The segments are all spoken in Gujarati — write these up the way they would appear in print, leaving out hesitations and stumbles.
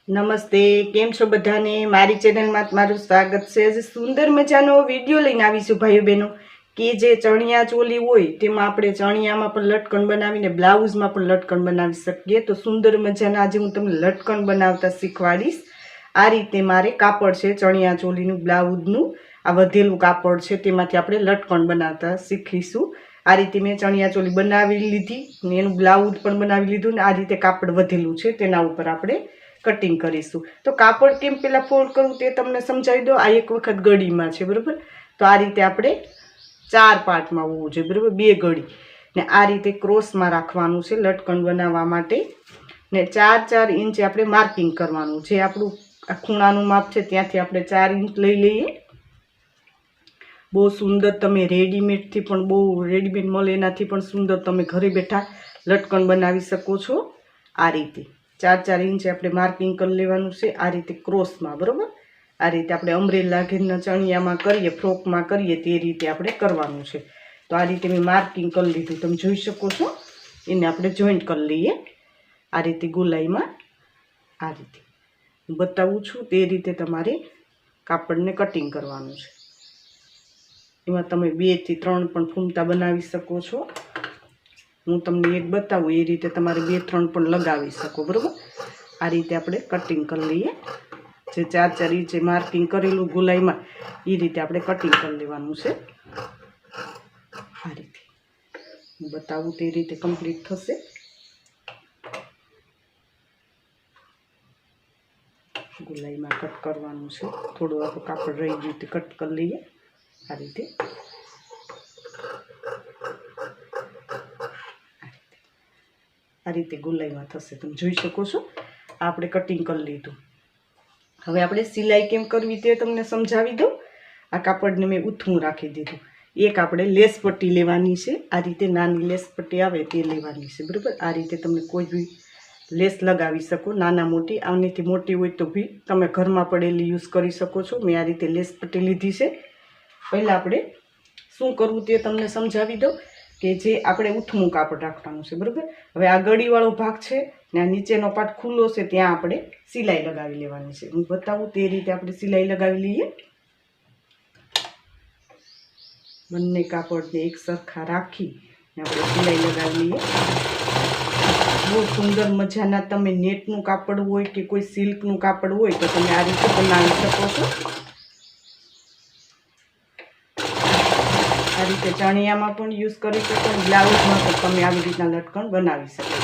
નમસ્તે, કેમ છો બધાને? મારી ચેનલમાં તમારું સ્વાગત છે. આજે સુંદર મજાનો વિડીયો લઈને આવીશું ભાઈઓ બહેનો, કે જે ચણિયા ચોલી હોય તેમાં આપણે ચણિયામાં પણ લટકન બનાવીને બ્લાઉઝમાં પણ લટકન બનાવી શકીએ. તો સુંદર મજાના આજે હું તમને લટકન બનાવતા શીખવાડીશ. આ રીતે મારે કાપડ છે ચણિયા ચોલીનું બ્લાઉઝનું, આ વધેલું કાપડ છે તેમાંથી આપણે લટકન બનાવતા શીખીશું. આ રીતે મેં ચણિયા ચોલી બનાવી લીધી ને એનું બ્લાઉઝ પણ બનાવી લીધું ને આ રીતે કાપડ વધેલું છે તેના ઉપર આપણે કટિંગ કરીશું. તો કાપડ કેમ પહેલાં ફોલ્ડ કરવું તે તમને સમજાવી દો. આ એક વખત ગળીમાં છે, બરાબર. તો આ રીતે આપણે 4 પાર્ટમાં હોવું જોઈએ, બરાબર. 2 ગળી ને આ રીતે ક્રોસમાં રાખવાનું છે લટકન બનાવવા માટે ને 4-4 ઇંચ આપણે માર્કિંગ કરવાનું છે. આપણું આ ખૂણાનું માપ છે ત્યાંથી આપણે 4 ઇંચ લઈ લઈએ. બહુ સુંદર, તમે રેડીમેડથી પણ બહુ રેડીમેડ મળે એનાથી પણ સુંદર તમે ઘરે બેઠા લટકન બનાવી શકો છો. આ રીતે 4-4 ઇંચ આપણે માર્કિંગ કરી લેવાનું છે, આ રીતે ક્રોસમાં, બરાબર. આ રીતે આપણે અમરેલા ઘેરના ચણિયામાં કરીએ, ફ્રોકમાં કરીએ તે રીતે આપણે કરવાનું છે. તો આ રીતે મેં માર્કિંગ કરી લીધું, તમે જોઈ શકો છો. એને આપણે જોઈન્ટ કરી લઈએ આ રીતે ગોલાઈમાં. આ રીતે હું બતાવું છું તે રીતે તમારે કાપડને કટિંગ કરવાનું છે. એમાં તમે 2 થી 3 પણ ફૂમતા બનાવી શકો છો. હું તમને એક બતાવું એ રીતે તમારે 2-3 પણ લગાવી શકો, બરાબર. આ રીતે આપણે કટિંગ કરી લઈએ. જે 4-4 ઇંચે માર્કિંગ કરેલું ગોલાઈમાં એ રીતે આપણે કટિંગ કરી લેવાનું છે. આ રીતે હું બતાવું તે રીતે કમ્પ્લીટ થશે. ગોલાઈમાં કટ કરવાનું છે, થોડું આપણું કાપડ રહી ગયું તે કટ કરી લઈએ. આ રીતે આ રીતે ગોલાઈમાં થશે, તમે જોઈ શકો છો. આપણે કટિંગ કરી લીધું. હવે આપણે સિલાઈ કેમ કરવી તે તમને સમજાવી દઉં. આ કાપડને મેં ઊથમું રાખી દીધું. એક આપણે લેસ પટ્ટી લેવાની છે, આ રીતે નાની લેસ પટ્ટી આવે તે લેવાની છે, બરાબર. આ રીતે તમે કોઈ બી લેસ લગાવી શકો, નાના મોટી. આનાથી મોટી હોય તો બી તમે ઘરમાં પડેલી યુઝ કરી શકો છો. મેં આ રીતે લેસ પટ્ટી લીધી છે. પહેલાં આપણે શું કરવું તે તમને સમજાવી દઉં. કે જે આપણે ઊથમું કાપડ રાખવાનું છે, બરાબર. હવે આ ગળીવાળો ભાગ છે ને આ નીચેનો પાર્ટ ખુલ્લો છે, ત્યાં આપણે સિલાઈ લગાવી લેવાની છે. હું બતાવું તે રીતે આપણે સિલાઈ લગાવી લઈએ. બંને કાપડને એક સરખા રાખી ને આપણે સિલાઈ લગાવી લઈએ. બહુ સુંદર મજાના તમે નેટનું કાપડ હોય કે કોઈ સિલ્કનું કાપડ હોય તો તમે આ રીતે બનાવી શકો છો. આ રીતે ચણિયામાં પણ યુઝ કરી શકો, બ્લાઉઝમાં પણ તમે આવી રીતના લટકન બનાવી શકો.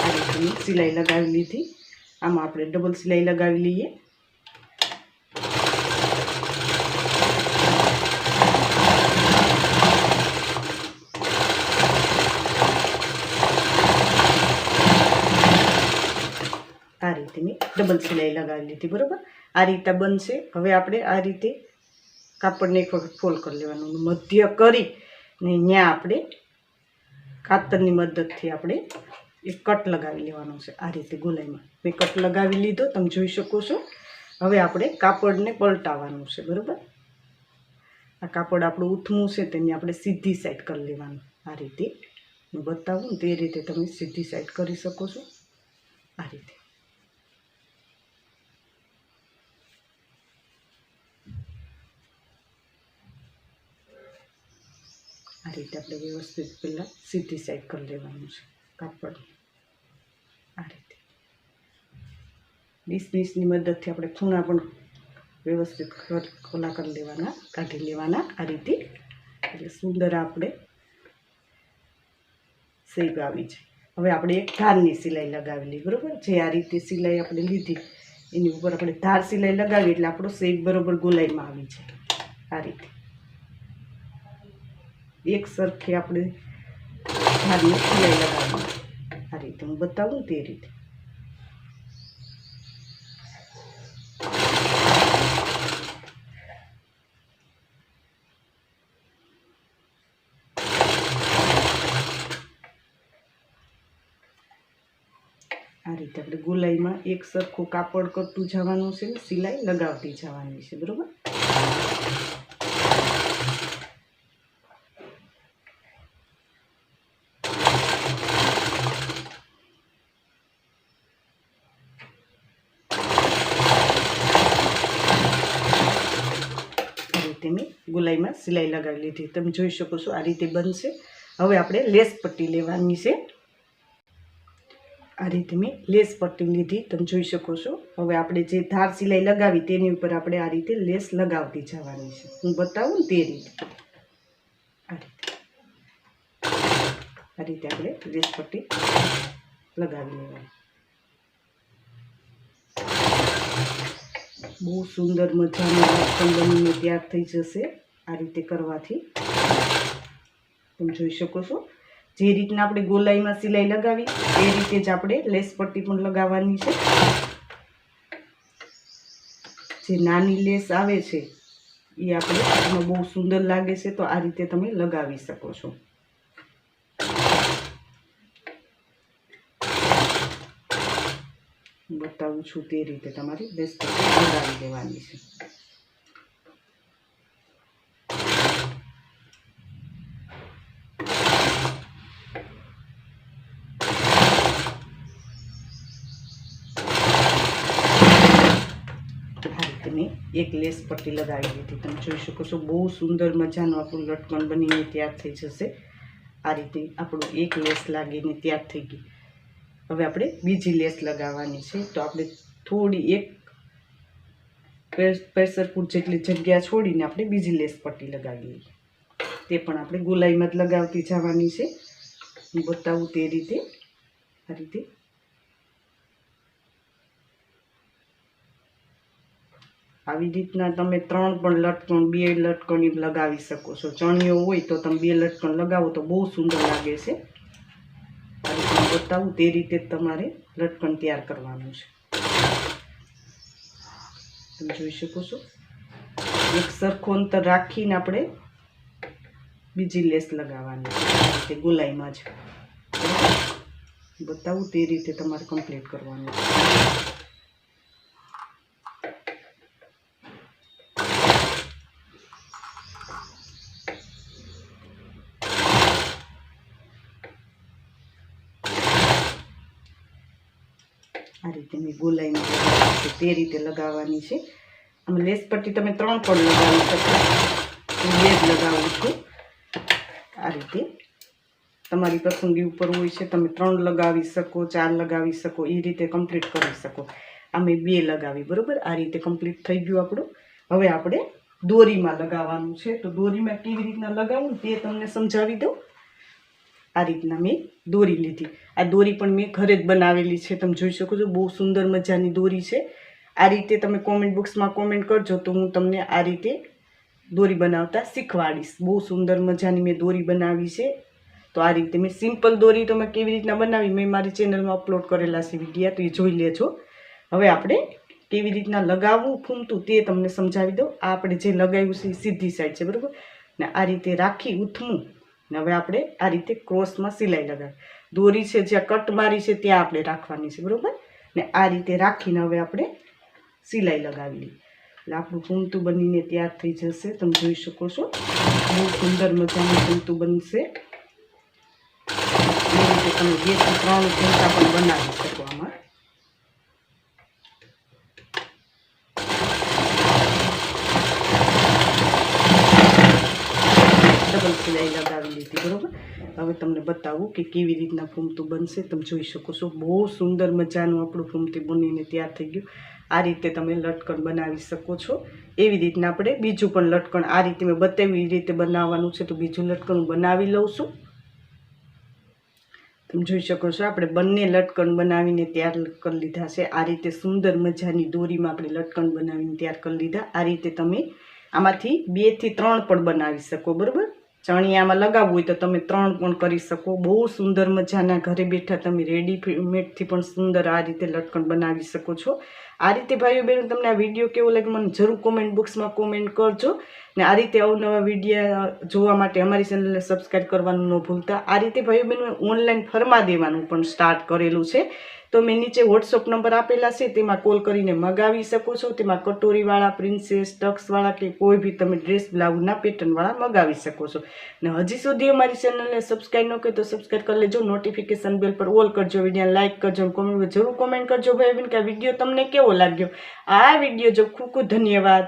આ રીતે સિલાઈ લગાવી લીધી. આમાં આપણે ડબલ સિલાઈ લગાવી લઈએ. આ રીતે મેં ડબલ સિલાઈ લગાવી લીધી, બરાબર. આ રીતે બનશે. હવે આપણે આ રીતે કાપડને એક વખત ફોલ્ડ કરી લેવાનું, મધ્ય કરી ને અહીંયા આપણે કાતરની મદદથી આપણે એક કટ લગાવી લેવાનો છે. આ રીતે ગોલાઈમાં મેં કટ લગાવી લીધો, તમે જોઈ શકો છો. હવે આપણે કાપડને પલટાવવાનું છે, બરાબર. આ કાપડ આપણું ઊથમું છે તેને આપણે સીધી સાઈડ કરી લેવાનું. આ રીતે હું બતાવું તે રીતે તમે સીધી સાઈડ કરી શકો છો. આ રીતે આ રીતે આપણે વ્યવસ્થિત પહેલાં સીધી સાઈડ કરી લેવાનું છે કાપડ. આ રીતે 20-20ની મદદથી આપણે ખૂણા પણ વ્યવસ્થિત ખોલા કરી લેવાના, કાઢી લેવાના. આ રીતે એટલે સુંદર આપણે શેપ આવી જાય. હવે આપણે એક ધારની સિલાઈ લગાવી લઈએ, બરાબર. જે આ રીતે સિલાઈ આપણે લીધી એની ઉપર આપણે ધાર સિલાઈ લગાવી એટલે આપણો શેપ બરાબર ગોલાઈમાં આવી જાય. આ રીતે એક સરખી આપણે ધારની સિલાઈ લગાવવાની. આ રીતે હું બતાવું તે રીતે. આ રીતે આપણે ગોલાઈમાં એક સરખું કાપડ કરતું જવાનું છે ને સિલાઈ લગાવતી જવાની છે, બરાબર. મેં ગોલાઈમાં સિલાઈ લગાવી લીધી. તમે જોઈ શકો છો આ રીતે બનશે. હવે આપણે લેસ પટ્ટી લેવાની છે. આ રીતે મેં લેસ પટ્ટી લીધી, તમે જોઈ શકો છો. હવે આપણે જે ધાર સિલાઈ લગાવી તેની ઉપર આપણે આ રીતે લેસ લગાવતી જવાની છે. હું બતાવું ને તે રીતે આ રીતે આપણે લેસ પટ્ટી લગાવી લેવાની. બહુ સુંદર મજાનું લટકન બનીને તૈયાર થઈ જશે આ રીતે કરવાથી. તમે જોઈ શકો છો જે રીતના આપણે ગોલાઈમાં સિલાઈ લગાવી એ રીતે જ આપણે લેસ પટ્ટી પણ લગાવવાની છે. જે નાની લેસ આવે છે એ આપણે એમાં બહુ સુંદર લાગે છે, તો આ રીતે તમે લગાવી શકો છો. બતાવું છું તે રીતે તમારી લેસ પટ્ટી લગાવી દેવાની છે. મેં એક લેસ પટ્ટી લગાવી દીધી. તમે જોઈ શકો છો બહુ સુંદર મજાનું આપણું લટકન બનીને તૈયાર થઈ જશે. આ રીતે આપણું એક લેસ લાગીને તૈયાર થઈ ગઈ. હવે આપણે બીજી લેસ લગાવવાની છે. તો આપણે થોડી એક પ્રેશર ફૂટ જેટલી જગ્યા છોડીને આપણે બીજી લેસ પટ્ટી લગાવી લઈએ. તે પણ આપણે ગોલાઈમાં જ લગાવતી જવાની છે. હું બતાવું તે રીતે આ રીતે આવી રીતના તમે 3 પણ લટકણ 2 લટકણ એમ લગાવી શકો છો. ચણિયો હોય તો તમે 2 લટકણ લગાવો તો બહુ સુંદર લાગે છે. આ રીતે બતાવું તે રીતે તમારે લટકણ તૈયાર કરવાનું છે. તમે જોઈ શકો છો એક સરખું અંતર રાખીને આપણે બીજી લેસ લગાવવાની છે ગોલાઈમાં જ. બતાવું તે રીતે તમારે કમ્પ્લીટ કરવાનું છે. આ રીતે મેં ગોલાઈમાં લગાવી છે તે રીતે લગાવવાની છે. આમ લેસ પટ્ટી તમે 3 પણ લગાવી શકો, હું 2 જ લગાવું છું. આ રીતે તમારી પસંદગી ઉપર હોય છે. તમે 3 લગાવી શકો, 4 લગાવી શકો, એ રીતે કમ્પ્લીટ કરી શકો. અમે 2 લગાવી. બરાબર, આ રીતે કમ્પ્લીટ થઈ ગયું આપણું. હવે આપણે દોરીમાં લગાવવાનું છે. તો દોરીમાં કેવી રીતના લગાવવું તે તમને સમજાવી દઉં. આ રીતના મેં દોરી લીધી. આ દોરી પણ મેં ઘરે જ બનાવેલી છે. તમે જોઈ શકો છો બહુ સુંદર મજાની દોરી છે. આ રીતે તમે કોમેન્ટ બોક્સમાં કોમેન્ટ કરજો તો હું તમને આ રીતે દોરી બનાવતા શીખવાડીશ. બહુ સુંદર મજાની મેં દોરી બનાવી છે. તો આ રીતે મેં સિમ્પલ દોરી તમે કેવી રીતના બનાવી મેં મારી ચેનલમાં અપલોડ કરેલા છે વિડીયો, તો એ જોઈ લેજો. હવે આપણે કેવી રીતના લગાવવું ફૂમતું તે તમને સમજાવી દઉં. આ આપણે જે લગાવ્યું છે એ સીધી સાઈડ છે. બરાબર ને આ રીતે રાખી ઉથમું ને હવે આપણે આ રીતે ક્રોસમાં સિલાઈ લગાવી. દોરી છે જ્યાં કટ મારી છે ત્યાં આપણે રાખવાની છે. બરાબર ને આ રીતે રાખીને હવે આપણે સિલાઈ લગાવી લઈએ એટલે આપણું ફૂમતું બનીને તૈયાર થઈ જશે. તમે જોઈ શકો છો બહુ સુંદર મજાનું ફૂમતું બનશે. એ રીતે તમે 2 થી 3 ફૂમતા પણ બનાવી શકો. આમાં ડબલ સિલાઈ લગાવી લીધી. બરાબર, હવે તમને બતાવું કે કેવી રીતના ફૂમતું બનશે. તમે જોઈ શકો છો બહુ સુંદર મજાનું આપણું ફૂમતું બનીને તૈયાર થઈ ગયું. આ રીતે તમે લટકણ બનાવી શકો છો. એવી રીતના આપણે બીજું પણ લટકણ આ રીતે મેં બતાવ્યું એ રીતે બનાવવાનું છે. તો બીજું લટકણ હું બનાવી લઉં છું. તમે જોઈ શકો છો આપણે બંને લટકણ બનાવીને તૈયાર કરી લીધા છે. આ રીતે સુંદર મજાની દોરીમાં આપણે લટકણ બનાવીને તૈયાર કરી લીધા. આ રીતે તમે આમાંથી 2 થી 3 પણ બનાવી શકો. બરાબર, ચણિયામાં લગાવવું હોય તો તમે 3 પણ કરી શકો. બહુ સુંદર મજાના ઘરે બેઠા તમે રેડીમેડથી પણ સુંદર આ રીતે લટકણ બનાવી શકો છો. આ રીતે ભાઈઓ બહેનો તમને આ વિડીયો કેવો લાગે મને જરૂર કોમેન્ટ બોક્સમાં કોમેન્ટ કરજો. ને આ રીતે અવનવા વિડીયો જોવા માટે અમારી ચેનલને સબસ્ક્રાઈબ કરવાનું ન ભૂલતા. આ રીતે ભાઈઓ બહેનો ઓનલાઈન ફરમા દેવાનું પણ સ્ટાર્ટ કરેલું છે. તો મેં નીચે વોટ્સઅપ નંબર આપેલા છે તેમાં કોલ કરીને મગાવી શકો છો. તેમાં કટોરીવાળા, પ્રિન્સેસ, ટક્સવાળા કે કોઈ બી તમે ડ્રેસ બ્લાઉઝના પેટર્નવાળા મગાવી શકો છો. ને હજી સુધી અમારી ચેનલને સબસ્ક્રાઈબ ન કરી તો સબસ્ક્રાઈબ કરી લેજો. નોટિફિકેશન બેલ પર ઓલ કરજો. વિડીયોને લાઇક કરજો. કોમેન્ટ જરૂર કોમેન્ટ કરજો ભાઈ બહેન કે આ વિડીયો તમને કેવો લાગ્યો. આ વિડીયો જો ખૂબ ખૂબ ધન્યવાદ.